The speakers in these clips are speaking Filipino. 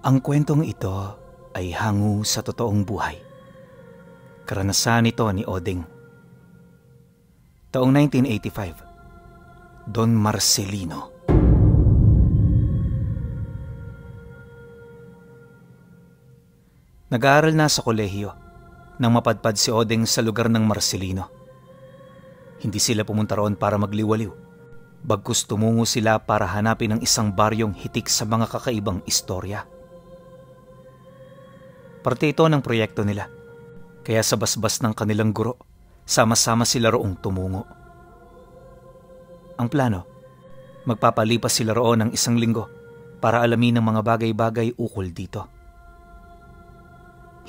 Ang kwentong ito ay hango sa totoong buhay. Karanasan ito ni Oding. Taong 1985, Don Marcelino. Nag-aaral na sa kolehiyo nang mapadpad si Oding sa lugar ng Marcelino. Hindi sila pumunta roon para magliwaliw, bagkus tumungo sila para hanapin ang isang baryong hitik sa mga kakaibang istorya. Parte ito ng proyekto nila, kaya sa basbas ng kanilang guro, sama-sama sila roong tumungo. Ang plano, magpapalipas sila roon ng 1 linggo para alamin ang mga bagay-bagay ukol dito.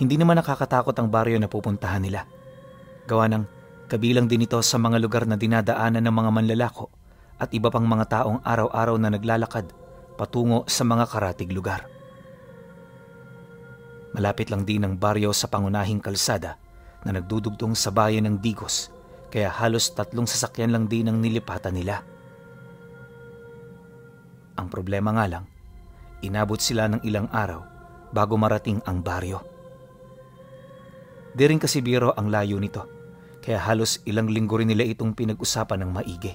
Hindi naman nakakatakot ang baryo na pupuntahan nila. Gawa ng kabilang din ito sa mga lugar na dinadaanan ng mga manlalako at iba pang mga taong araw-araw na naglalakad patungo sa mga karatig lugar. Malapit lang din ang baryo sa pangunahing kalsada na nagdudugtong sa bayan ng Digos, kaya halos 3 sasakyan lang din ang nilipatan nila. Ang problema nga lang, inabot sila ng ilang araw bago marating ang baryo. Di rin kasi biro ang layo nito, kaya halos ilang linggo rin nila itong pinag-usapan ng maigi.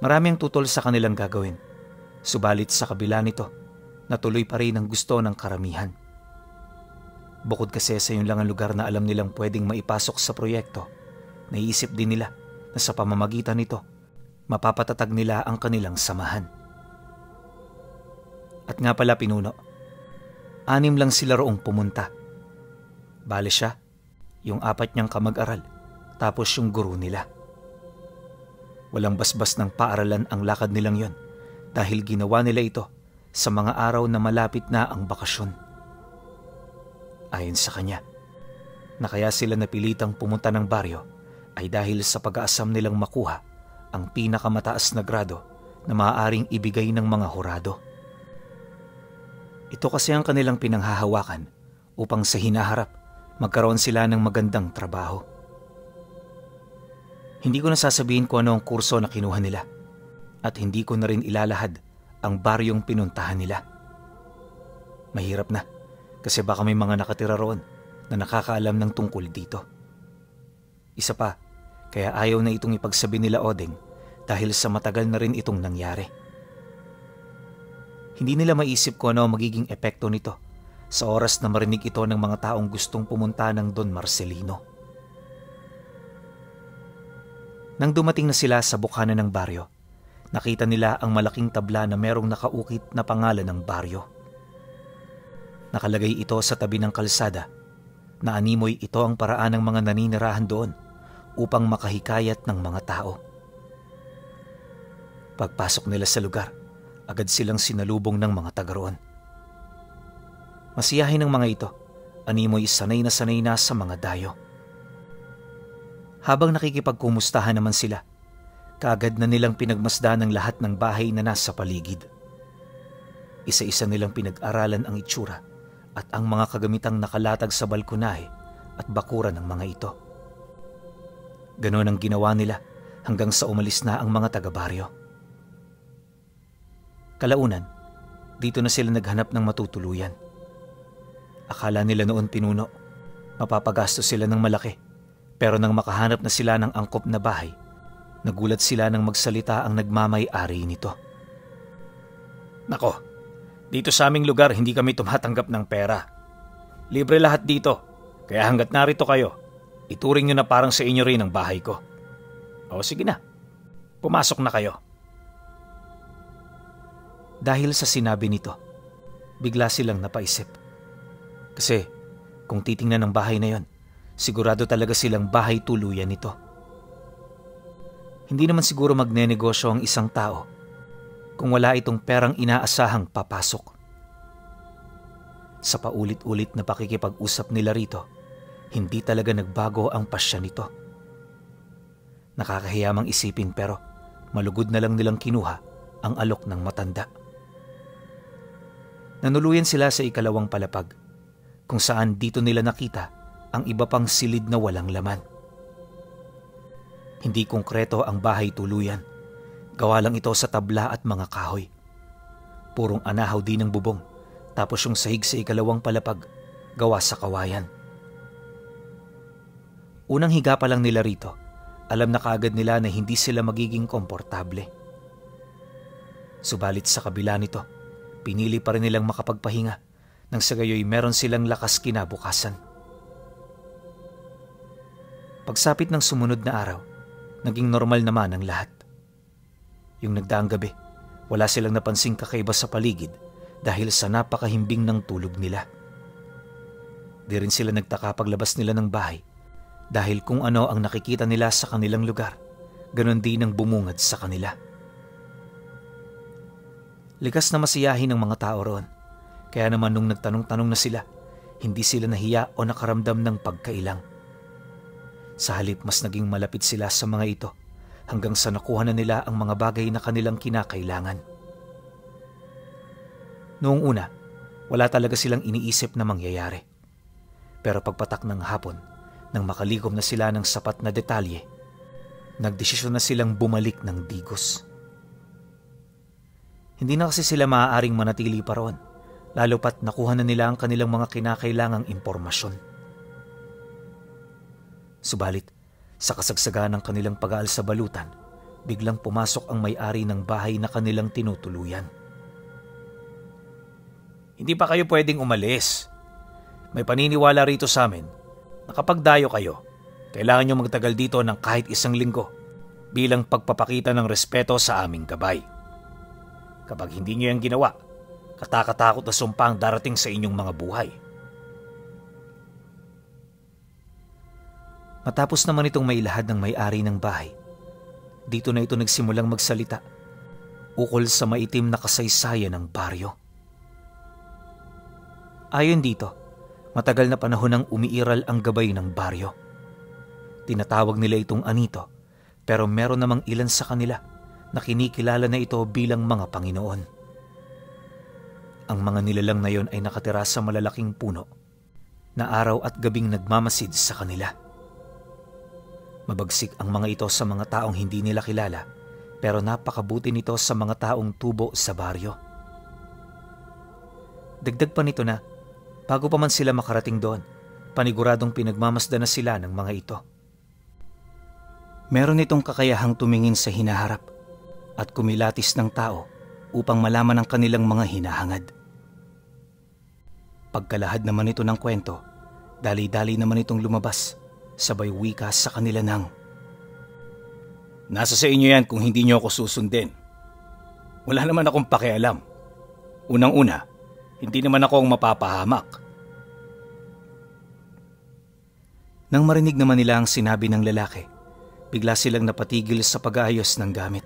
Marami ang tutol sa kanilang gagawin, subalit sa kabila nito, natuloy pa rin ang gusto ng karamihan. Bukod kasi sa yun lang ang lugar na alam nilang pwedeng maipasok sa proyekto, naiisip din nila na sa pamamagitan nito, mapapatatag nila ang kanilang samahan. At nga pala pinuno, 6 lang sila roong pumunta. Bale siya, yung 4 niyang kamag-aral, tapos yung guro nila. Walang basbas ng paaralan ang lakad nilang yon dahil ginawa nila ito sa mga araw na malapit na ang bakasyon. Ayon sa kanya, na kaya sila napilitang pumunta ng baryo ay dahil sa pag-aasam nilang makuha ang pinakamataas na grado na maaaring ibigay ng mga hurado. Ito kasi ang kanilang pinanghahawakan upang sa hinaharap magkaroon sila ng magandang trabaho. Hindi ko nasasabihin kung ano ang kurso na kinuha nila at hindi ko na rin ilalahad ang baryong pinuntahan nila. Mahirap na kasi baka may mga nakatira roon na nakakaalam ng tungkol dito. Isa pa, kaya ayaw na itong ipagsabi nila Oding dahil sa matagal na rin itong nangyari. Hindi nila maisip kung ano ang magiging epekto nito sa oras na marinig ito ng mga taong gustong pumunta ng Don Marcelino. Nang dumating na sila sa bukana ng baryo, nakita nila ang malaking tabla na merong nakaukit na pangalan ng baryo. Nakalagay ito sa tabi ng kalsada na animoy ito ang paraan ng mga naninirahan doon upang makahikayat ng mga tao. Pagpasok nila sa lugar, agad silang sinalubong ng mga taga roon. Masiyahin ng mga ito, animoy sanay na sa mga dayo. Habang nakikipagkumustahan naman sila, kaagad na nilang pinagmasdan ang lahat ng bahay na nasa paligid. Isa-isa nilang pinag-aralan ang itsura at ang mga kagamitang nakalatag sa balkonahe at bakuran ng mga ito. Ganon ang ginawa nila hanggang sa umalis na ang mga taga-baryo. Kalaunan, dito na sila naghanap ng matutuluyan. Akala nila noon pinuno, mapapagastos sila ng malaki, pero nang makahanap na sila ng angkop na bahay, nagulat sila nang magsalita ang nagmamay-ari nito. Nako, dito sa aming lugar hindi kami tumatanggap ng pera. Libre lahat dito, kaya hanggat narito kayo, ituring nyo na parang sa inyo rin ang bahay ko. O sige na, pumasok na kayo. Dahil sa sinabi nito, bigla silang napaisip. Kasi kung titingnan ng bahay na yon, sigurado talaga silang bahay tuluyan nito. Hindi naman siguro magnenegosyo ang isang tao kung wala itong perang inaasahang papasok. Sa paulit-ulit na pakikipag-usap nila rito, hindi talaga nagbago ang pasya nito. Nakakahiyamang isipin pero malugod na lang nilang kinuha ang alok ng matanda. Nanuluyan sila sa 2 palapag kung saan dito nila nakita ang iba pang silid na walang laman. Hindi konkreto ang bahay tuluyan. Gawa lang ito sa tabla at mga kahoy. Purong anahaw din ng bubong, tapos yung sahig sa ikalawang palapag, gawa sa kawayan. Unang higa pa lang nila rito, alam na kaagad nila na hindi sila magiging komportable. Subalit sa kabila nito, pinili pa rin nilang makapagpahinga nang sa gayoy meron silang lakas kinabukasan. Pagsapit ng sumunod na araw, naging normal naman ang lahat. Yung nagdaang gabi, wala silang napansing kakaiba sa paligid dahil sa napakahimbing ng tulog nila. Di rin sila nagtaka paglabas nila ng bahay dahil kung ano ang nakikita nila sa kanilang lugar, ganon din ang bumungad sa kanila. Likas na masiyahin ng mga tao roon, kaya naman nung nagtanong-tanong na sila, hindi sila nahiya o nakaramdam ng pagkailang. Sa halip mas naging malapit sila sa mga ito hanggang sa nakuha na nila ang mga bagay na kanilang kinakailangan. Noong una, wala talaga silang iniisip na mangyayari. Pero pagpatak ng hapon, nang makalikom na sila ng sapat na detalye, nagdesisyon na silang bumalik ng Digos. Hindi na kasi sila maaaring manatili pa roon, lalo pat nakuha na nila ang kanilang mga kinakailangang impormasyon. Subalit, sa kasagsagan ng kanilang pag-aal sa balutan, biglang pumasok ang may-ari ng bahay na kanilang tinutuluyan. Hindi pa kayo pwedeng umalis. May paniniwala rito sa amin na kapag dayo kayo, kailangan nyo magtagal dito ng kahit 1 linggo bilang pagpapakita ng respeto sa aming gabay. Kapag hindi nyo yan ginawa, katakatakot na sumpang darating sa inyong mga buhay. Matapos naman itong mailahad ng may-ari ng bahay, dito na ito nagsimulang magsalita ukol sa maitim na kasaysayan ng baryo. Ayon dito, matagal na panahon nang umiiral ang gabay ng baryo. Tinatawag nila itong anito, pero meron namang ilan sa kanila na kinikilala na ito bilang mga Panginoon. Ang mga nilalang na yon ay nakatira sa malalaking puno na araw at gabing nagmamasid sa kanila. Mabagsik ang mga ito sa mga taong hindi nila kilala, pero napakabuti nito sa mga taong tubo sa baryo. Dagdag pa nito na, bago pa man sila makarating doon, paniguradong pinagmamasdan na sila ng mga ito. Meron itong kakayahang tumingin sa hinaharap at kumilatis ng tao upang malaman ang kanilang mga hinahangad. Pagkalahad naman ito ng kwento, dali-dali naman itong lumabas, sabay wika sa kanila ng, "Nasa sa inyo yan kung hindi nyo ako susundin. Wala naman akong pakialam. Unang-una, hindi naman ako ang mapapahamak." Nang marinig naman nila ang sinabi ng lalaki, bigla silang napatigil sa pag-aayos ng gamit.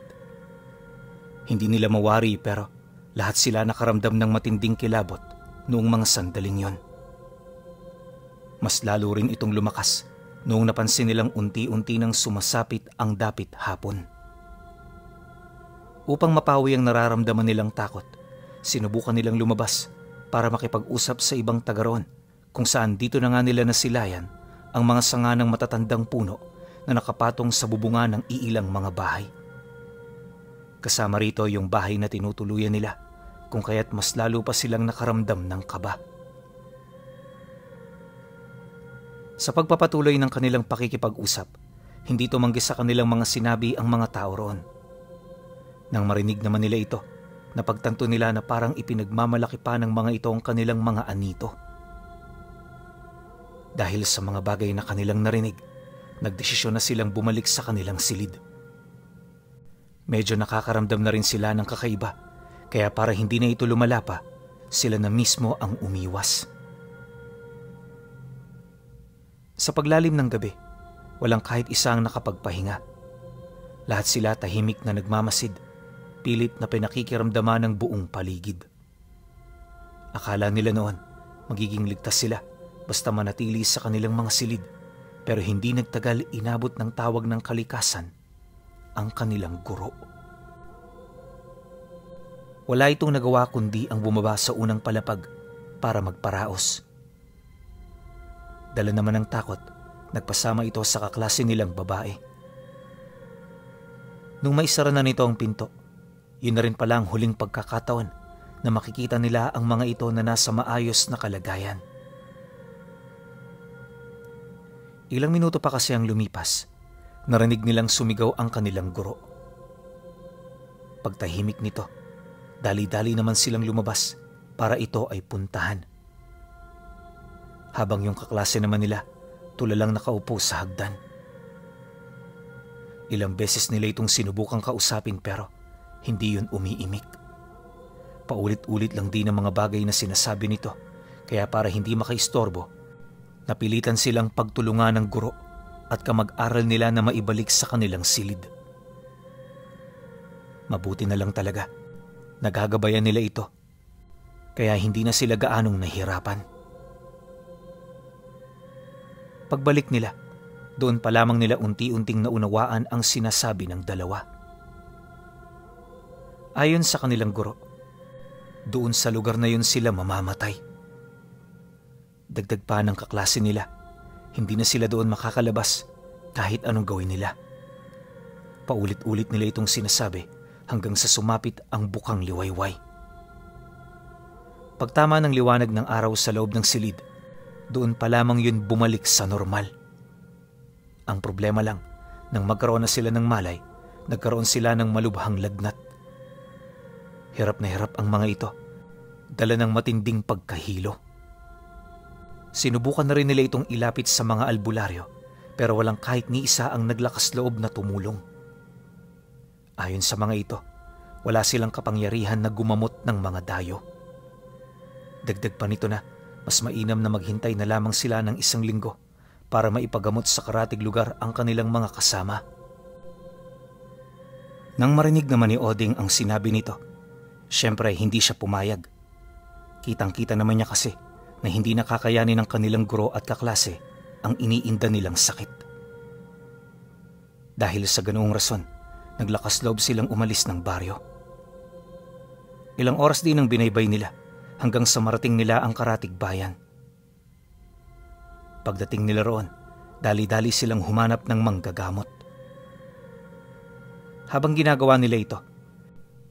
Hindi nila mawari pero lahat sila nakaramdam ng matinding kilabot noong mga sandaling yon. Mas lalo rin itong lumakas noong napansin nilang unti-unti nang sumasapit ang dapit hapon. Upang mapawi ang nararamdaman nilang takot, sinubukan nilang lumabas para makipag-usap sa ibang taga roon kung saan dito na nga nila nasilayan ang mga sanga ng matatandang puno na nakapatong sa bubunga ng iilang mga bahay. Kasama rito yung bahay na tinutuluyan nila, kung kaya't mas lalo pa silang nakaramdam ng kaba. Sa pagpapatuloy ng kanilang pakikipag-usap, hindi tumanggi sa kanilang mga sinabi ang mga tao roon. Nang marinig naman nila ito, napagtanto nila na parang ipinagmamalaki pa ng mga ito ang kanilang mga anito. Dahil sa mga bagay na kanilang narinig, nagdesisyon na silang bumalik sa kanilang silid. Medyo nakakaramdam na rin sila ng kakaiba, kaya para hindi na ito lumala pa, sila na mismo ang umiwas. Sa paglalim ng gabi, walang kahit isa ang nakapagpahinga. Lahat sila tahimik na nagmamasid, pilit na pinakikiramdaman ng buong paligid. Akala nila noon, magiging ligtas sila basta manatili sa kanilang mga silid, pero hindi nagtagal inabot ng tawag ng kalikasan ang kanilang guro. Wala itong nagawa kundi ang bumaba sa unang palapag para magparaos. Dala naman ng takot, nagpasama ito sa kaklase nilang babae. Nung maisara na nito ang pinto, yun na rin pala ang huling pagkakataon na makikita nila ang mga ito na nasa maayos na kalagayan. Ilang minuto pa kasi ang lumipas, narinig nilang sumigaw ang kanilang guro. Pagtahimik nito, dali-dali naman silang lumabas para ito ay puntahan. Habang yung kaklase naman nila tulalang nakaupo sa hagdan. Ilang beses nila itong sinubukang kausapin pero hindi yun umiimik. Paulit-ulit lang din ang mga bagay na sinasabi nito, kaya para hindi makaistorbo, napilitan silang pagtulungan ng guro at kamag-aral nila na maibalik sa kanilang silid. Mabuti na lang talaga, nagagabayan nila ito, kaya hindi na sila gaanong nahirapan. Pagbalik nila, doon pa lamang nila unti-unting naunawaan ang sinasabi ng dalawa. Ayon sa kanilang guro, doon sa lugar na yun sila mamamatay. Dagdag pa ng kaklase nila, hindi na sila doon makakalabas kahit anong gawin nila. Paulit-ulit nila itong sinasabi hanggang sa sumapit ang bukang liwayway. Pagtama ng liwanag ng araw sa loob ng silid, doon pa lamang yun bumalik sa normal. Ang problema lang, nang magkaroon na sila ng malay, nagkaroon sila ng malubhang lagnat. Hirap na hirap ang mga ito, dala ng matinding pagkahilo. Sinubukan na rin nila itong ilapit sa mga albularyo, pero walang kahit ni isa ang naglakas loob na tumulong. Ayon sa mga ito, wala silang kapangyarihan na gumamot ng mga dayo. Dagdag pa nito na, mas mainam na maghintay na lamang sila ng 1 linggo para maipagamot sa karatig lugar ang kanilang mga kasama. Nang marinig naman ni Oding ang sinabi nito, syempre hindi siya pumayag. Kitang-kita naman niya kasi na hindi nakakayanin ng kanilang guro at kaklase ang iniinda nilang sakit. Dahil sa ganoong rason, naglakas loob silang umalis ng baryo. Ilang oras din ang binaybay nila hanggang sa marating nila ang karatig bayan. Pagdating nila roon, dali-dali silang humanap ng manggagamot. Habang ginagawa nila ito,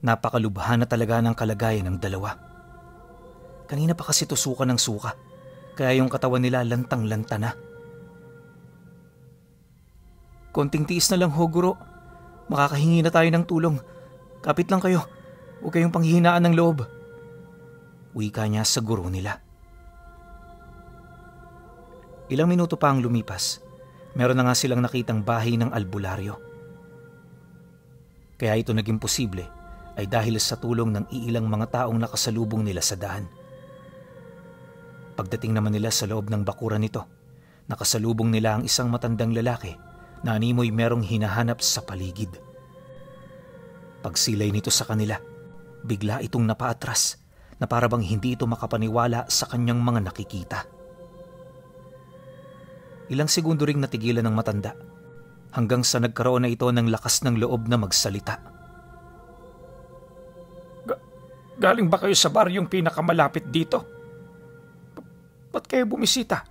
napakalubha na talaga ng kalagayan ng dalawa. Kanina pa kasi tusukan ng suka, kaya yung katawan nila lantang-lanta na. Konting tiis na lang ho, guro. Makakahingi na tayo ng tulong. Kapit lang kayo. Huwag kayong panghihinaan ng loob. Wika niya sa guro nila. Ilang minuto pa ang lumipas, meron na nga silang nakitang bahay ng albularyo. Kaya ito naging posible ay dahil sa tulong ng iilang mga taong nakasalubong nila sa daan. Pagdating naman nila sa loob ng bakuran nito, nakasalubong nila ang isang matandang lalaki na animoy merong hinahanap sa paligid. Pagsilay nito sa kanila, bigla itong napaatras na para bang hindi ito makapaniwala sa kanyang mga nakikita. Ilang segundo ring natigilan ng matanda hanggang sa nagkaroon na ito ng lakas ng loob na magsalita. Galing ba kayo sa baryong pinakamalapit dito? Ba't kayo bumisita?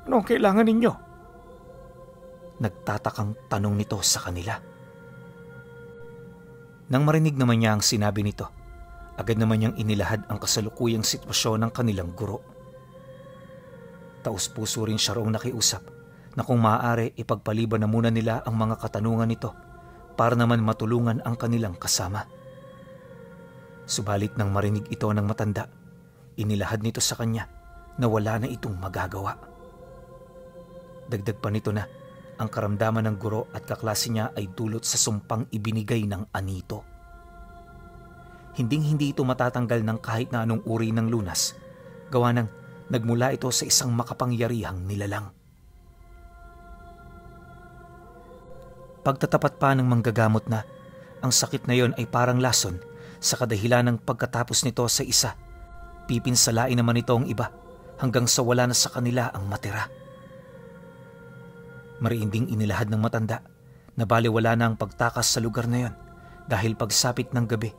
Ano ang kailangan ninyo? Nagtatakang tanong nito sa kanila. Nang marinig naman niya ang sinabi nito, agad naman niyang inilahad ang kasalukuyang sitwasyon ng kanilang guro. Taus-puso rin siya roong nakiusap na kung maaari ipagpaliban na muna nila ang mga katanungan nito para naman matulungan ang kanilang kasama. Subalit nang marinig ito ng matanda, inilahad nito sa kanya na wala na itong magagawa. Dagdag pa nito na ang karamdaman ng guro at kaklase niya ay dulot sa sumpang ibinigay ng anito. Hinding-hindi ito matatanggal ng kahit na anong uri ng lunas, gawa ng nagmula ito sa isang makapangyarihang nilalang. Pagtatapat pa ng manggagamot na, ang sakit na yon ay parang lason sa kadahilan ng pagkatapos nito sa isa. Pipinsalain naman ito ang iba hanggang sa wala na sa kanila ang matira. Mariinding inilahad ng matanda na baliwala na ang pagtakas sa lugar na yon dahil pagsapit ng gabi,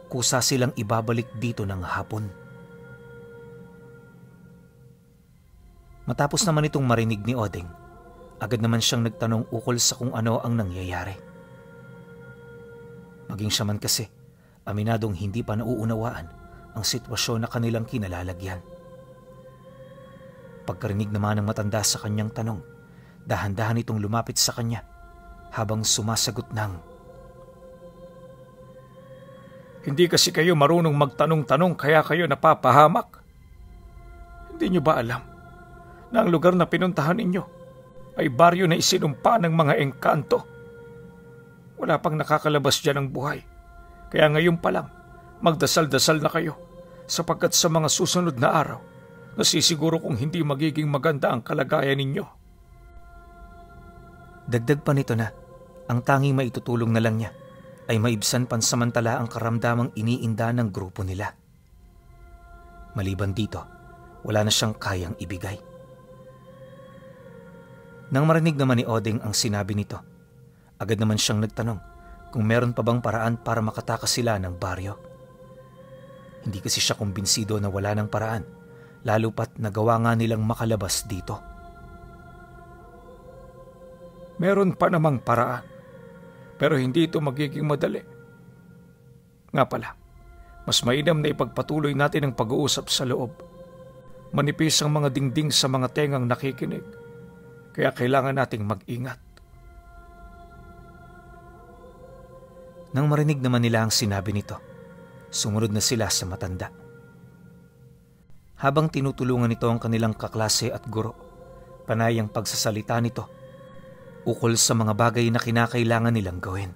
kusa silang ibabalik dito ng hapon. Matapos naman itong marinig ni Oding, agad naman siyang nagtanong ukol sa kung ano ang nangyayari. Maging siya man kasi, aminadong hindi pa nauunawaan ang sitwasyon na kanilang kinalalagyan. Pagkarinig naman ng matanda sa kanyang tanong, dahan-dahan itong lumapit sa kanya habang sumasagot ng, "Hindi kasi kayo marunong magtanong-tanong kaya kayo napapahamak. Hindi niyo ba alam na ang lugar na pinuntahan ninyo ay baryo na isinumpa ng mga engkanto? Wala pang nakakalabas dyan ng buhay. Kaya ngayon pa lang, magdasal-dasal na kayo sapagkat sa mga susunod na araw, nasisiguro kong hindi magiging maganda ang kalagayan ninyo." Dagdag pa nito na, ang tanging maitutulong na lang niya ay maibsan pansamantala ang karamdamang iniinda ng grupo nila. Maliban dito, wala na siyang kayang ibigay. Nang marinig naman ni Oding ang sinabi nito, agad naman siyang nagtanong kung meron pa bang paraan para makatakas sila ng baryo. Hindi kasi siya kumbinsido na wala ng paraan, lalo pat nagawa nga nilang makalabas dito. Meron pa namang paraan, pero hindi ito magiging madali. Nga pala, mas mainam na ipagpatuloy natin ang pag-uusap sa loob. Manipis ang mga dingding sa mga tengang nakikinig, kaya kailangan nating mag-ingat. Nang marinig naman nila ang sinabi nito, sumunod na sila sa matanda. Habang tinutulungan nito ang kanilang kaklase at guro, panay ang pagsasalita nito ukol sa mga bagay na kinakailangan nilang gawin.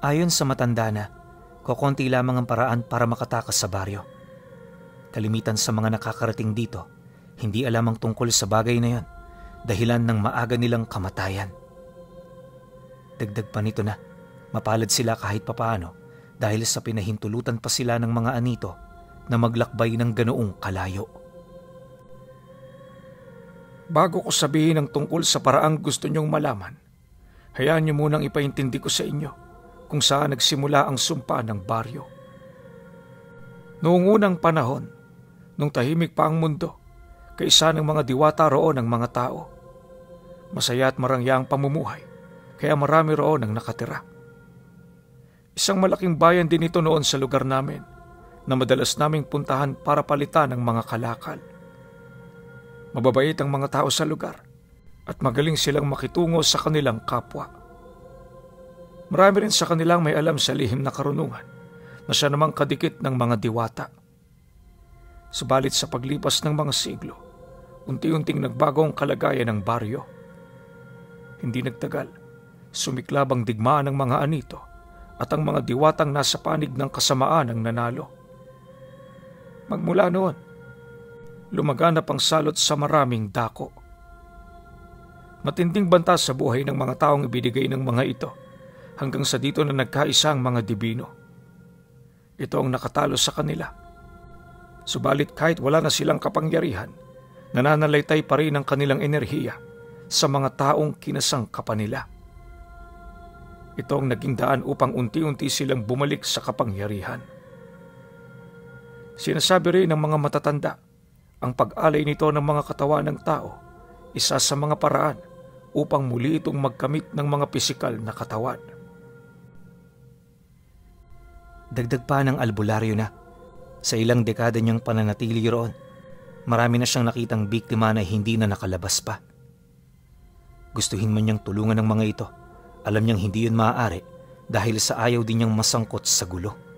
Ayon sa matanda na, kokonti lamang ang paraan para makatakas sa baryo. Kalimitan sa mga nakakarating dito, hindi alam ang tungkol sa bagay na yon, dahilan ng maaga nilang kamatayan. Dagdag pa nito na, mapalad sila kahit papaano dahil sa pinahintulutan pa sila ng mga anito na maglakbay ng ganoong kalayo. Bago ko sabihin ang tungkol sa paraang gusto niyong malaman, hayaan niyo munang ipaintindi ko sa inyo kung saan nagsimula ang sumpa ng baryo. Noong unang panahon, nung tahimik pa ang mundo, kaisa ng mga diwata roon ang mga tao. Masaya at marangya ang pamumuhay, kaya marami roon ang nakatira. Isang malaking bayan din ito noon sa lugar namin na madalas naming puntahan para palitan ng mga kalakal. Mababait ang mga tao sa lugar at magaling silang makitungo sa kanilang kapwa. Marami rin sa kanilang may alam sa lihim na karunungan na siya namang kadikit ng mga diwata. Subalit sa paglipas ng mga siglo, unti-unting nagbago ang kalagayan ng baryo. Hindi nagtagal, sumiklab ang digmaan ng mga anito at ang mga diwatang nasa panig ng kasamaan ang nanalo. Magmula noon, lumaganap ang salot sa maraming dako. Matinding banta sa buhay ng mga taong ibinigay ng mga ito hanggang sa dito na nagkaisa ang mga dibino. Ito ang nakatalo sa kanila. Subalit kahit wala na silang kapangyarihan, nananalaytay pa rin ang kanilang enerhiya sa mga taong kinasangkapan nila. Ito ang naging daan upang unti-unti silang bumalik sa kapangyarihan. Sinasabi rin ng mga matatanda, ang pag-alay nito ng mga katawan ng tao, isa sa mga paraan upang muli itong magkamit ng mga pisikal na katawan. Dagdag pa ng albularyo na, sa ilang dekada niyang pananatili roon, marami na siyang nakitang biktima na hindi na nakalabas pa. Gustuhin man niyang tulungan ng mga ito, alam niyang hindi yun maaari dahil sa ayaw din niyang masangkot sa gulo.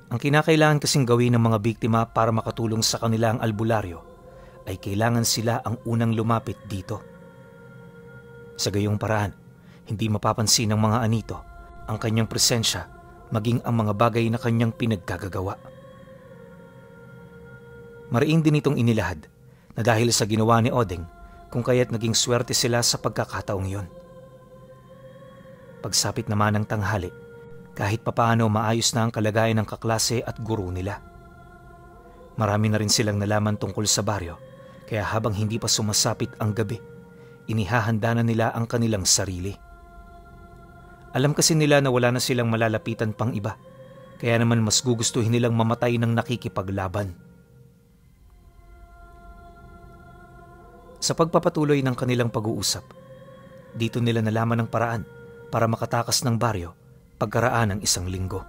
Ang kinakailangan kasing gawin ng mga biktima para makatulong sa kanilang albularyo ay kailangan sila ang unang lumapit dito. Sa gayong paraan, hindi mapapansin ng mga anito ang kanyang presensya maging ang mga bagay na kanyang pinagkagagawa. Mariin din itong inilahad na dahil sa ginawa ni Oding kung kaya't naging swerte sila sa pagkakataong yon. Pagsapit naman ng tanghali, kahit papaano maayos na ang kalagayan ng kaklase at guro nila. Marami na rin silang nalaman tungkol sa baryo, kaya habang hindi pa sumasapit ang gabi, inihahanda na nila ang kanilang sarili. Alam kasi nila na wala na silang malalapitan pang iba, kaya naman mas gugustuhin nilang mamatay ng nakikipaglaban. Sa pagpapatuloy ng kanilang pag-uusap, dito nila nalaman ang paraan para makatakas ng baryo pagkaraan ng isang linggo.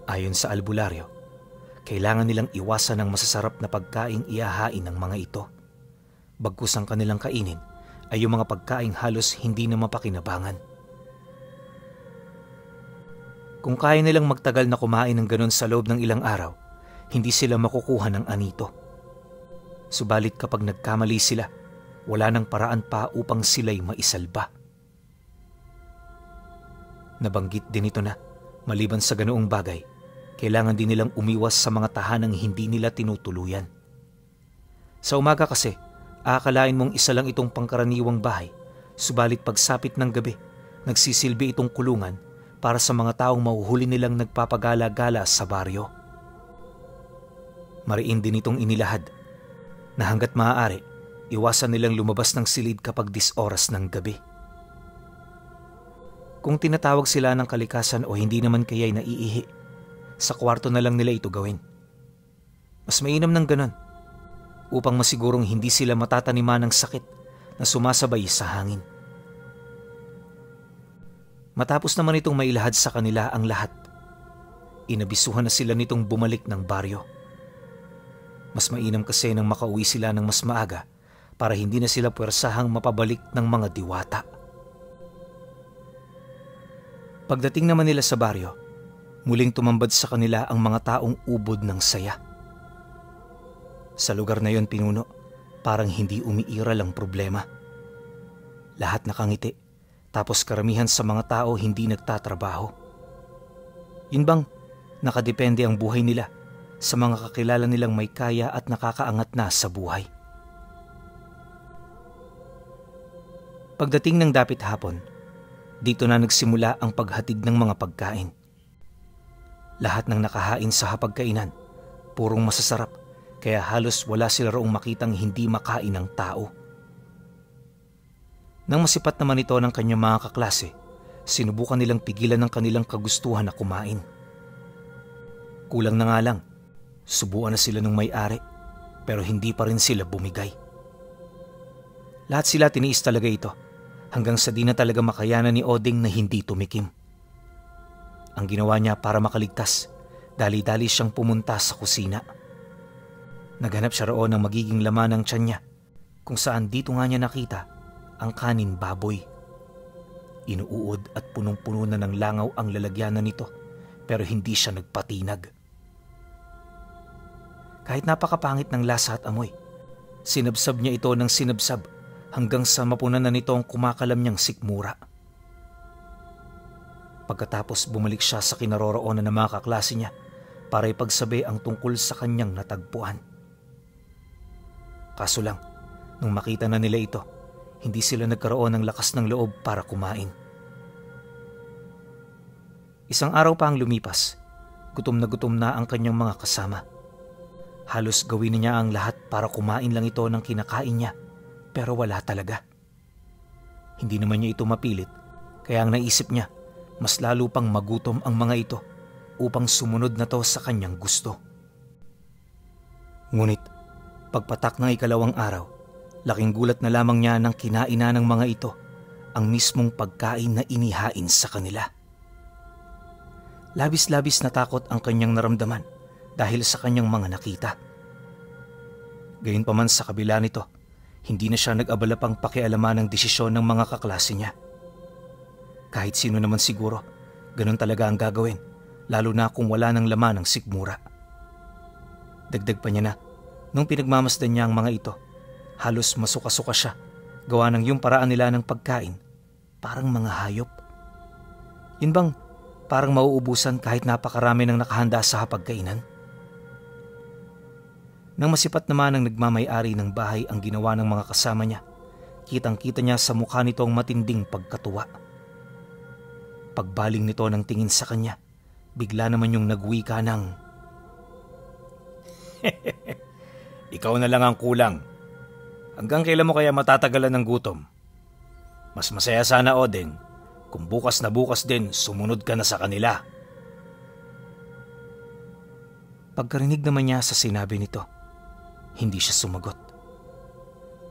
Ayon sa albularyo, kailangan nilang iwasan ang masasarap na pagkaing ihahain ng mga ito. Bagkus ang kanilang kainin ay yung mga pagkaing halos hindi na mapakinabangan. Kung kaya nilang magtagal na kumain ng ganon sa loob ng ilang araw, hindi sila makukuha ng anito. Subalit kapag nagkamali sila, wala nang paraan pa upang sila'y maisalba. Nabanggit din ito na, maliban sa ganoong bagay, kailangan din nilang umiwas sa mga tahanang hindi nila tinutuluyan. Sa umaga kasi, aakalain mong isa lang itong pangkaraniwang bahay, subalit pagsapit ng gabi, nagsisilbi itong kulungan para sa mga taong mahuhuli nilang nagpapagala-gala sa baryo. Mariin din itong inilahad na hanggat maaari, iwasan nilang lumabas ng silid kapag 10 oras ng gabi. Kung tinatawag sila ng kalikasan o hindi naman kaya'y naiihi, sa kwarto na lang nila ito gawin. Mas mainam ng ganon, upang masigurong hindi sila matataniman ng sakit na sumasabay sa hangin. Matapos naman itong mailahad sa kanila ang lahat, inabisuhan na sila nitong bumalik ng baryo. Mas mainam kasi nang makauwi sila ng mas maaga para hindi na sila puwersahang mapabalik ng mga diwata. Pagdating naman nila sa baryo, muling tumambad sa kanila ang mga taong ubod ng saya. Sa lugar na yon, pinuno, parang hindi umiiral ang problema. Lahat nakangiti, tapos karamihan sa mga tao hindi nagtatrabaho. Yun bang nakadepende ang buhay nila sa mga kakilala nilang may kaya at nakakaangat na sa buhay. Pagdating ng dapit hapon, dito na nagsimula ang paghatid ng mga pagkain. Lahat ng nakahain sa hapagkainan, purong masasarap, kaya halos wala sila roong makitang hindi makain ng tao. Nang masipat naman ito ng kanyang mga kaklase, sinubukan nilang pigilan ng kanilang kagustuhan na kumain. Kulang na nga lang, subuan na sila ng may-ari, pero hindi pa rin sila bumigay. Lahat sila tiniis talaga ito, hanggang sa di na talaga makayanan ni Oding na hindi tumikim. Ang ginawa niya para makaligtas, dali-dali siyang pumunta sa kusina. Naghanap siya roon ng magiging laman ng tiyan niya, kung saan dito nga niya nakita ang kanin baboy. Inuud at punong-puno na ng langaw ang lalagyanan nito, pero hindi siya nagpatinag. Kahit napakapangit ng lasa at amoy, sinabsab niya ito ng sinabsab hanggang sa mapunan na nito ang kumakalam niyang sikmura. Pagkatapos bumalik siya sa kinaroroonan ng mga kaklase niya para ipagsabi ang tungkol sa kanyang natagpuan. Kaso lang, nung makita na nila ito, hindi sila nagkaroon ng lakas ng loob para kumain. Isang araw pa ang lumipas, gutom na ang kanyang mga kasama. Halos gawin na niya ang lahat para kumain lang ito ng kinakain niya, pero wala talaga. Hindi naman niya ito mapilit, kaya ang naisip niya, mas lalo pang magutom ang mga ito upang sumunod na to sa kanyang gusto. Ngunit, pagpatak ng 2 araw, laking gulat na lamang niya nang kinaina ng mga ito ang mismong pagkain na inihain sa kanila. Labis-labis na takot ang kanyang naramdaman dahil sa kanyang mga nakita. Gayunpaman sa kabila nito, hindi na siya nag-abala pang pakialaman ng desisyon ng mga kaklase niya. Kahit sino naman siguro, ganun talaga ang gagawin, lalo na kung wala ng laman ng sikmura. Dagdag pa niya na, nung pinagmamasdan niya ang mga ito, halos masuka-suka siya, gawa ng yung paraan nila ng pagkain, parang mga hayop. Yun bang parang mauubusan kahit napakarami ng nakahanda sa hapagkainan? Nang masipat naman ang nagmamay-ari ng bahay ang ginawa ng mga kasama niya, kitang-kita niya sa mukha nito ang matinding pagkatuwa. Pagbaling nito ng tingin sa kanya, bigla naman yung nagwika ng, Ikaw na lang ang kulang. Hanggang kailan mo kaya matatagalan ng gutom? Mas masaya sana, Oding, kung bukas na bukas din sumunod ka na sa kanila. Pagkarinig naman niya sa sinabi nito, hindi siya sumagot.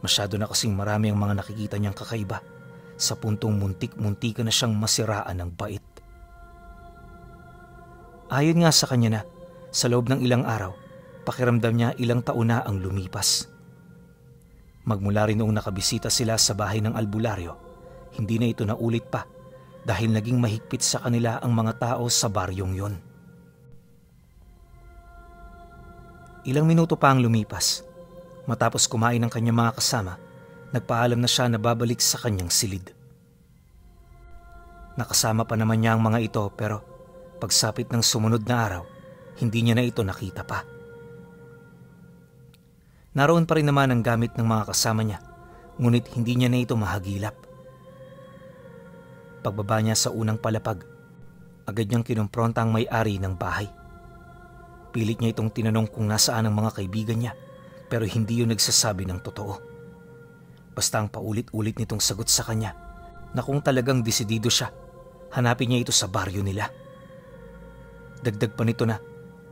Masyado na kasing marami ang mga nakikita niyang kakaiba sa puntong muntik-muntika na siyang masiraan ng bait. Ayon nga sa kanya na, sa loob ng ilang araw, pakiramdam niya ilang taon na ang lumipas. Magmula rin noong nakabisita sila sa bahay ng albularyo, hindi na ito naulit pa dahil naging mahigpit sa kanila ang mga tao sa baryong yon. Ilang minuto pa ang lumipas. Matapos kumain ng kanyang mga kasama, nagpaalam na siya na babalik sa kanyang silid. Nakasama pa naman niya ang mga ito pero pagsapit ng sumunod na araw, hindi niya na ito nakita pa. Naroon pa rin naman ang gamit ng mga kasama niya, ngunit hindi niya na ito mahagilap. Pagbaba niya sa unang palapag, agad niyang kinumpronta ang may-ari ng bahay. Pilit niya itong tinanong kung nasaan ang mga kaibigan niya, pero hindi yun nagsasabi ng totoo. Basta ang paulit-ulit nitong sagot sa kanya na kung talagang desidido siya, hanapin niya ito sa baryo nila. Dagdag pa nito na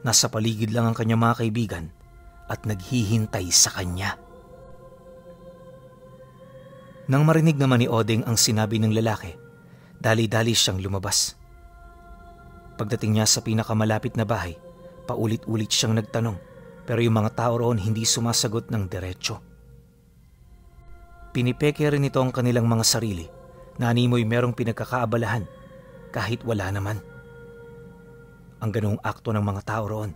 nasa paligid lang ang kanyang mga kaibigan at naghihintay sa kanya. Nang marinig naman ni Odeng ang sinabi ng lalaki, dali-dali siyang lumabas. Pagdating niya sa pinakamalapit na bahay, paulit-ulit siyang nagtanong pero yung mga tao roon hindi sumasagot ng diretsyo. Pinipeke rin ito ang kanilang mga sarili na animoy merong pinagkakaabalahan kahit wala naman. Ang ganoong akto ng mga tao roon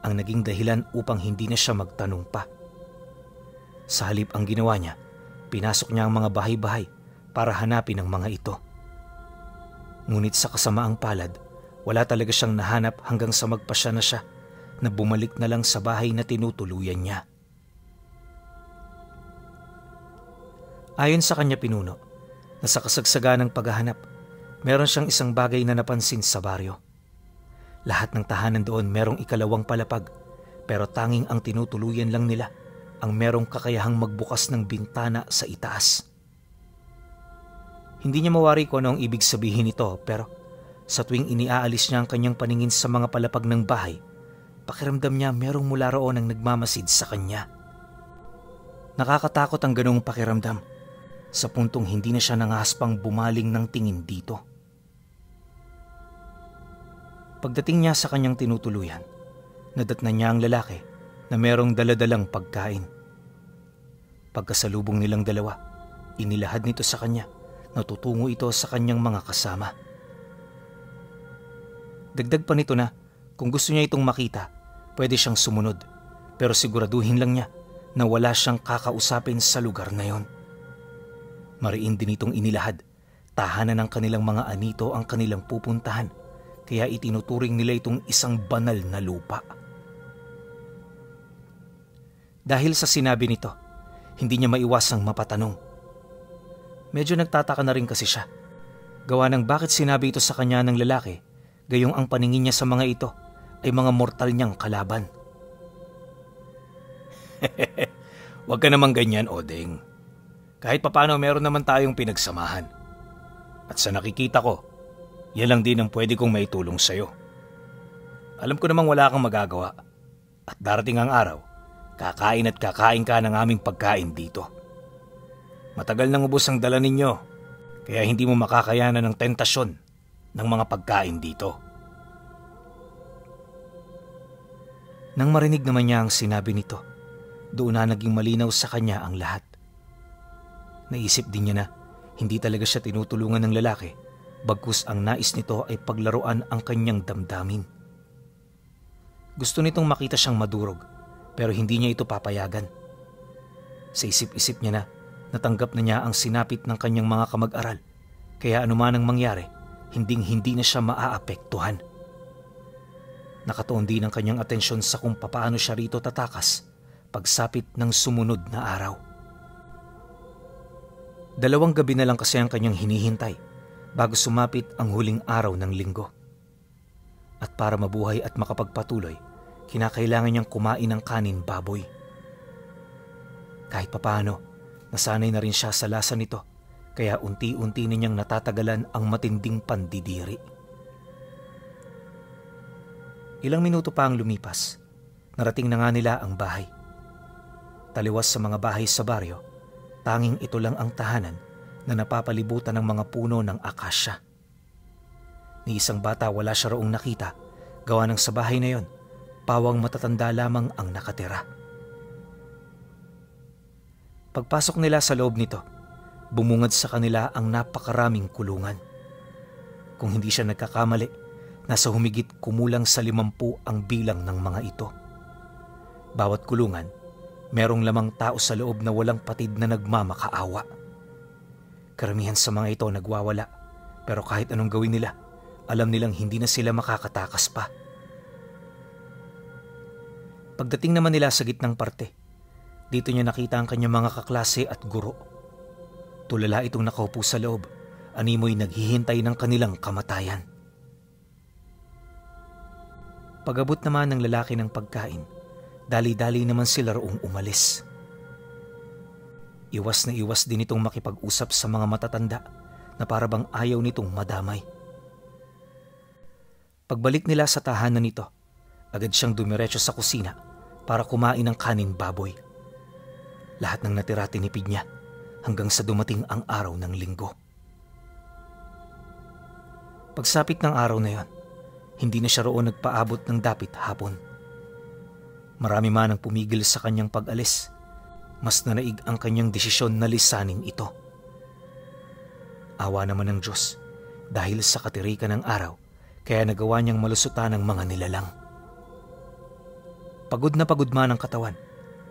ang naging dahilan upang hindi na siya magtanong pa. Sa halip ang ginawa niya, pinasok niya ang mga bahay-bahay para hanapin ang mga ito. Ngunit sa kasamaang palad, wala talaga siyang nahanap hanggang sa magpasya na siya na bumalik na lang sa bahay na tinutuluyan niya. Ayon sa kanya pinuno, na sa kasagsagan ng paghahanap, meron siyang isang bagay na napansin sa baryo. Lahat ng tahanan doon merong ikalawang palapag, pero tanging ang tinutuluyan lang nila ang merong kakayahang magbukas ng bintana sa itaas. Hindi niya mawari kung ano ang ibig sabihin nito, pero sa tuwing iniaalis niya ang kanyang paningin sa mga palapag ng bahay, pakiramdam niya merong mula roon ang nagmamasid sa kanya. Nakakatakot ang ganong pakiramdam, sa puntong hindi na siya nangahaspang bumaling ng tingin dito. Pagdating niya sa kanyang tinutuluyan, nadatnan niya ang lalaki na merong daladalang pagkain. Pagkasalubong nilang dalawa, inilahad nito sa kanya na tutungo ito sa kanyang mga kasama. Dagdag pa nito na kung gusto niya itong makita, pwede siyang sumunod, pero siguraduhin lang niya na wala siyang kakausapin sa lugar na yon. Mariin din itong inilahad, tahanan ng kanilang mga anito ang kanilang pupuntahan, kaya itinuturing nila itong isang banal na lupa. Dahil sa sinabi nito, hindi niya maiwasang mapatanong. Medyo nagtataka na rin kasi siya. Gawa ng bakit sinabi ito sa kanya ng lalaki, gayong ang paningin niya sa mga ito ay mga mortal niyang kalaban. Huwag ka namang ganyan, Odeng. Kahit papano meron naman tayong pinagsamahan. At sa nakikita ko, yan lang din ang pwede kong maitulong sa'yo. Alam ko namang wala kang magagawa. At darating ang araw, kakain at kakain ka ng aming pagkain dito. Matagal nang ubos ang dala ninyo, kaya hindi mo makakayanan ng tentasyon ng mga pagkain dito. Nang marinig naman niya ang sinabi nito, doon na naging malinaw sa kanya ang lahat. Naisip din niya na hindi talaga siya tinutulungan ng lalaki, bagkus ang nais nito ay paglaruan ang kanyang damdamin. Gusto nitong makita siyang madurog, pero hindi niya ito papayagan. Sa isip-isip niya na, natanggap na niya ang sinapit ng kanyang mga kamag-aral, kaya anuman ang mangyari, hinding-hindi na siya maaapektuhan. Nakatuon din ang kanyang atensyon sa kung papaano siya rito tatakas pagsapit ng sumunod na araw. 2 gabi na lang kasi ang kanyang hinihintay bago sumapit ang huling araw ng linggo. At para mabuhay at makapagpatuloy, kinakailangan niyang kumain ng kanin baboy. Kahit papaano, nasanay na rin siya sa lasa nito, kaya unti-unti niyang natatagalan ang matinding pandidiri. Ilang minuto pa ang lumipas, narating na nga nila ang bahay. Taliwas sa mga bahay sa baryo, tanging ito lang ang tahanan na napapalibutan ng mga puno ng akasya. Ni isang bata wala siya roong nakita, Gawa ng sa bahay na yon, pawang matatanda lamang ang nakatira. Pagpasok nila sa loob nito, bumungad sa kanila ang napakaraming kulungan. Kung hindi siya nagkakamali, nasa humigit kumulang sa 50 ang bilang ng mga ito. Bawat kulungan, merong lamang tao sa loob na walang patid na nagmamakaawa. Karamihan sa mga ito nagwawala, pero kahit anong gawin nila, alam nilang hindi na sila makakatakas pa. Pagdating naman nila sa gitnang parte, dito niya nakita ang kanyang mga kaklase at guro. Tulala itong nakaupo sa loob, animoy naghihintay ng kanilang kamatayan. Pag-abot naman ng lalaki ng pagkain, dali-dali naman sila roong umalis. Iwas na iwas din itong makipag-usap sa mga matatanda na parabang ayaw nitong madamay. Pagbalik nila sa tahanan nito, agad siyang dumiretso sa kusina para kumain ng kanin baboy. Lahat ng natira tinipid niya hanggang sa dumating ang araw ng linggo. Pagsapit ng araw na yon, hindi na siya roon nagpaabot ng dapit hapon. Marami man ang pumigil sa kanyang pag-alis, mas nanaig ang kanyang desisyon na lisanin ito. Awa naman ng Diyos, dahil sa katirikan ng araw, kaya nagawa niyang malusutan ang mga nilalang. Pagod na pagod man ang katawan,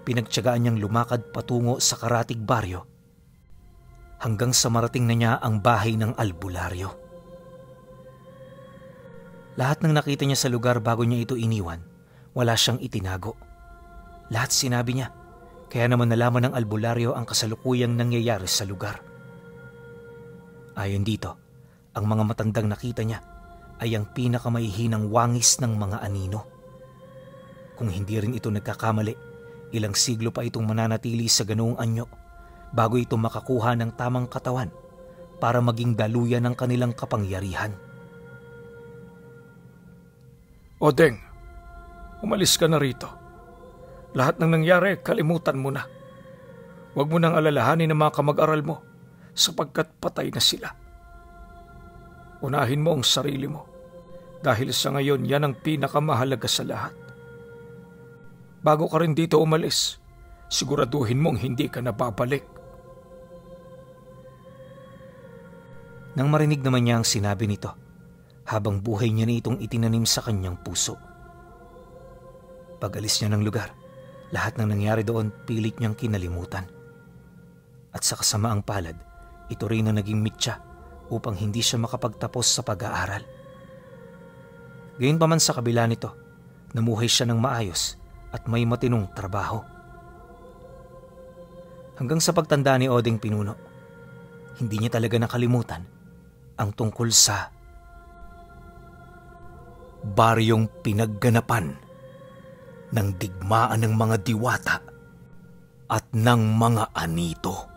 pinagtiyagaan niyang lumakad patungo sa karatig baryo hanggang sa marating na niya ang bahay ng albularyo. Lahat ng nakita niya sa lugar bago niya ito iniwan, wala siyang itinago. Lahat sinabi niya, kaya naman nalaman ng albularyo ang kasalukuyang nangyayari sa lugar. Ayon dito, ang mga matandang nakita niya ay ang pinakamaihinang wangis ng mga anino. Kung hindi rin ito nagkakamali, ilang siglo pa itong mananatili sa ganoong anyo bago ito makakuha ng tamang katawan para maging daluyan ng kanilang kapangyarihan. Odeng, umalis ka na rito. Lahat ng nangyari, kalimutan mo na. Huwag mo nang alalahanin ang mga kamag-aral mo sapagkat patay na sila. Unahin mo ang sarili mo dahil sa ngayon yan ang pinakamahalaga sa lahat. Bago ka rin dito umalis, siguraduhin mong hindi ka nababalik. Nang marinig naman niya ang sinabi nito, habang buhay niya na itong itinanim sa kanyang puso. Pag-alis niya ng lugar, lahat ng nangyari doon pilit niyang kinalimutan. At sa kasamaang palad, ito rin ang naging mitya upang hindi siya makapagtapos sa pag-aaral. Gayunpaman sa kabila nito, namuhay siya ng maayos at may matinong trabaho. Hanggang sa pagtanda ni Odeng Pinuno, hindi niya talaga nakalimutan ang tungkol sa baryong pinagganapan ng digmaan ng mga diwata at ng mga anito.